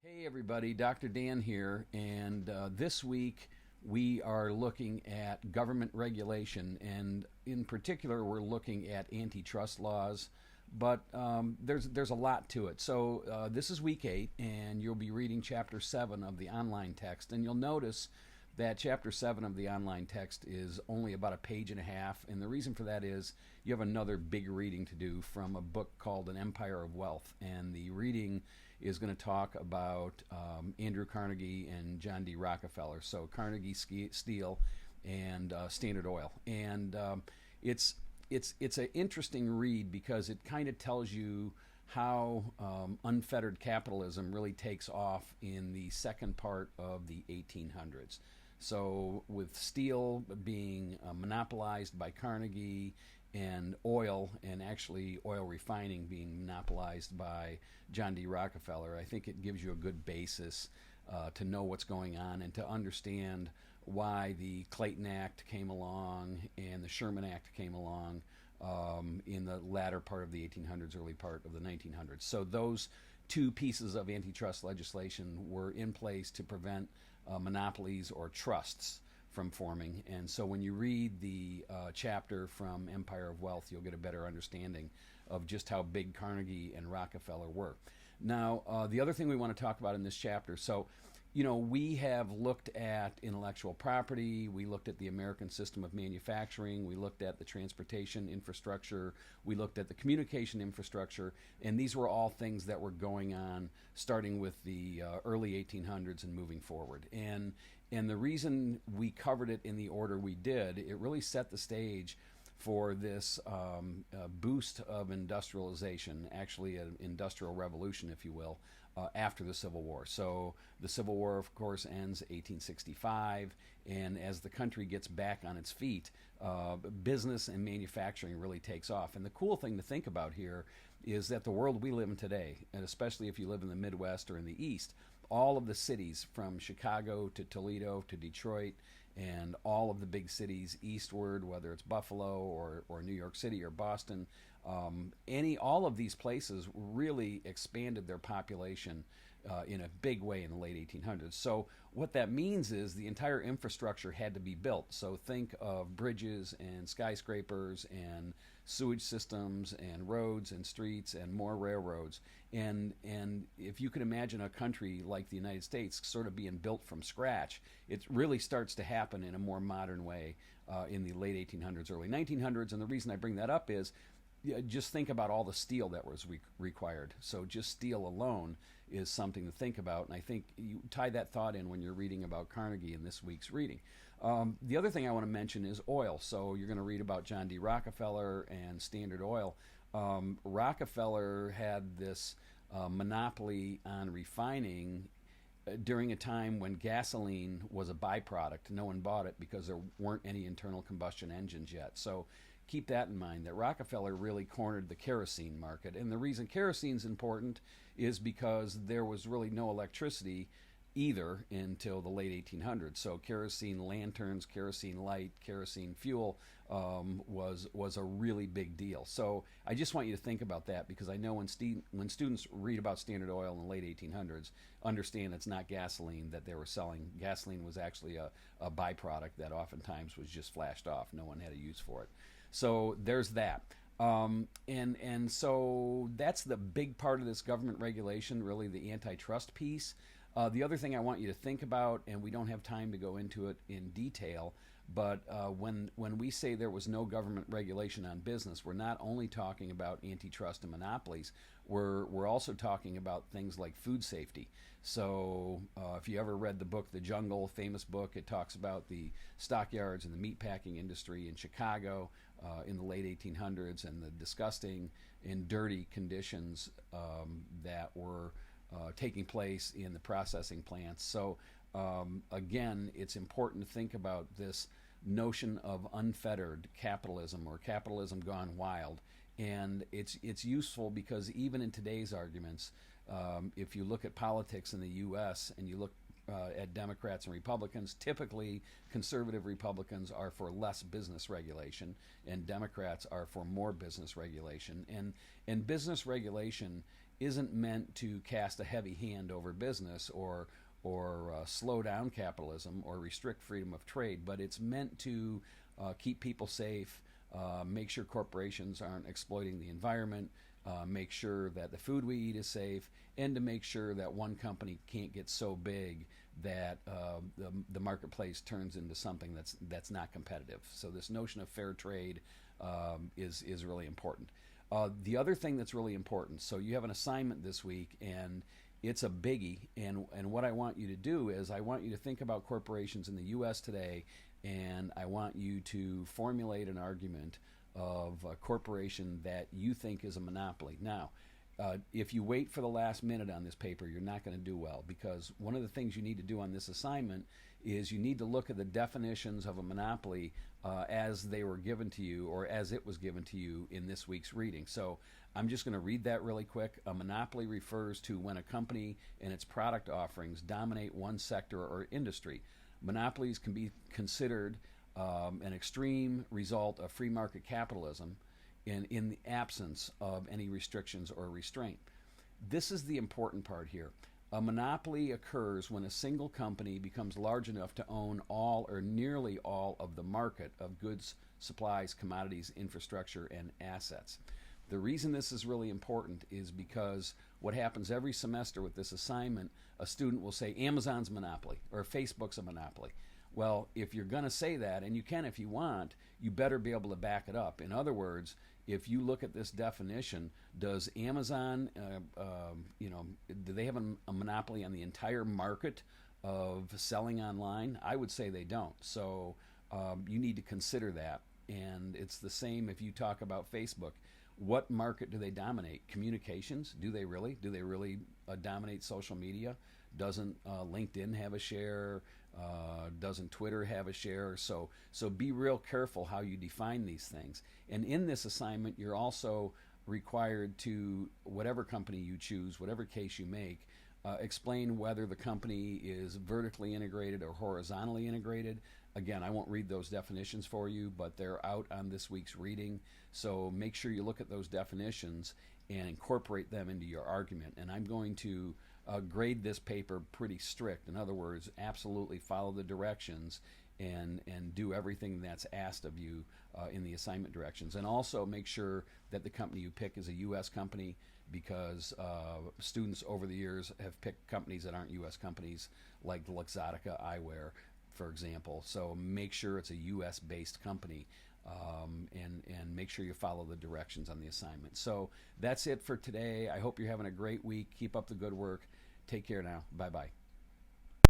Hey everybody, Dr. Dan here, and this week we are looking at government regulation, and in particular, we're looking at antitrust laws. But there's a lot to it. So this is week 8, and you'll be reading chapter 7 of the online text, and you'll notice that chapter 7 of the online text is only about a page and a half, and the reason for that is you have another big reading to do from a book called An Empire of Wealth, and the reading is going to talk about Andrew Carnegie and John D. Rockefeller. So Carnegie Steel and Standard Oil, and it's an interesting read because it kind of tells you how unfettered capitalism really takes off in the second part of the 1800s. So, with steel being monopolized by Carnegie and oil, and actually oil refining being monopolized by John D. Rockefeller, I think it gives you a good basis to know what's going on and to understand why the Clayton Act came along and the Sherman Act came along in the latter part of the 1800s, early part of the 1900s. So those two pieces of antitrust legislation were in place to prevent monopolies or trusts from forming. And so when you read the chapter from Empire of Wealth, you'll get a better understanding of just how big Carnegie and Rockefeller were. Now, the other thing we want to talk about in this chapter, so we have looked at intellectual property, we looked at the American system of manufacturing, we looked at the transportation infrastructure, we looked at the communication infrastructure, and these were all things that were going on starting with the early 1800s and moving forward. And the reason we covered it in the order we did, it really set the stage for this boost of industrialization, actually an industrial revolution, if you will, after the Civil War. So the Civil War, of course, ends 1865, and as the country gets back on its feet, business and manufacturing really takes off. And the cool thing to think about here is that the world we live in today, and especially if you live in the Midwest or in the East, all of the cities from Chicago to Toledo to Detroit and all of the big cities eastward, whether it's Buffalo or New York City or Boston, all of these places really expanded their population in a big way in the late 1800s. So what that means is the entire infrastructure had to be built. So think of bridges and skyscrapers and sewage systems and roads and streets and more railroads. And if you can imagine a country like the United States sort of being built from scratch, it really starts to happen in a more modern way in the late 1800s, early 1900s. And the reason I bring that up is just think about all the steel that was required. So just steel alone is something to think about, and I think you tie that thought in when you're reading about Carnegie in this week's reading. The other thing I want to mention is oil. So you're going to read about John D. Rockefeller and Standard Oil. Rockefeller had this monopoly on refining during a time when gasoline was a byproduct. No one bought it because there weren't any internal combustion engines yet. So keep that in mind, that Rockefeller really cornered the kerosene market. And the reason kerosene is important is because there was really no electricity either until the late 1800s. So kerosene lanterns, kerosene light, kerosene fuel was a really big deal. So I just want you to think about that, because I know when students read about Standard Oil in the late 1800s, understand it's not gasoline that they were selling. Gasoline was actually a byproduct that oftentimes was just flashed off. No one had a use for it. So there's that. And so that's the big part of this government regulation, really the antitrust piece. The other thing I want you to think about, and we don't have time to go into it in detail, but when we say there was no government regulation on business, we're not only talking about antitrust and monopolies, we're also talking about things like food safety. So if you ever read the book The Jungle, famous book, it talks about the stockyards and the meatpacking industry in Chicago in the late 1800s and the disgusting and dirty conditions that were taking place in the processing plants. So again, it's important to think about this notion of unfettered capitalism, or capitalism gone wild. And it's useful because even in today's arguments, if you look at politics in the U.S. and you look at Democrats and Republicans. Typically, conservative Republicans are for less business regulation, and Democrats are for more business regulation. And business regulation isn't meant to cast a heavy hand over business or slow down capitalism or restrict freedom of trade, but it's meant to keep people safe, make sure corporations aren't exploiting the environment, make sure that the food we eat is safe, and to make sure that one company can't get so big that the marketplace turns into something that's not competitive. So this notion of fair trade is really important. The other thing that's really important, so you have an assignment this week, and it's a biggie, and what I want you to do is I want you to think about corporations in the U.S. today, and I want you to formulate an argument of a corporation that you think is a monopoly. Now, if you wait for the last minute on this paper, you're not going to do well, because one of the things you need to do on this assignment is you need to look at the definitions of a monopoly as they were given to you, or as it was given to you in this week's reading. So I'm just going to read that really quick. A monopoly refers to when a company and its product offerings dominate one sector or industry. Monopolies can be considered an extreme result of free market capitalism in the absence of any restrictions or restraint. This is the important part here. A monopoly occurs when a single company becomes large enough to own all or nearly all of the market of goods, supplies, commodities, infrastructure, and assets. The reason this is really important is because what happens every semester with this assignment, a student will say Amazon's a monopoly or Facebook's a monopoly. Well, if you're going to say that, and you can if you want, you better be able to back it up. In other words, if you look at this definition, does Amazon, do they have a monopoly on the entire market of selling online? I would say they don't. So you need to consider that. And it's the same if you talk about Facebook. What market do they dominate? Communications? Do they really? Do they really dominate social media? Doesn't LinkedIn have a share? Doesn't Twitter have a share? So be real careful how you define these things. And in this assignment, you're also required to, whatever company you choose, whatever case you make, explain whether the company is vertically integrated or horizontally integrated. Again, I won't read those definitions for you, but they're out on this week's reading. So make sure you look at those definitions and incorporate them into your argument. And I'm going to grade this paper pretty strict. In other words, absolutely follow the directions and do everything that's asked of you in the assignment directions. And also make sure that the company you pick is a U.S. company, because students over the years have picked companies that aren't U.S. companies, like Luxottica Eyewear, for example. So make sure it's a U.S.-based company, and make sure you follow the directions on the assignment. So that's it for today. I hope you're having a great week. Keep up the good work. Take care now. Bye-bye.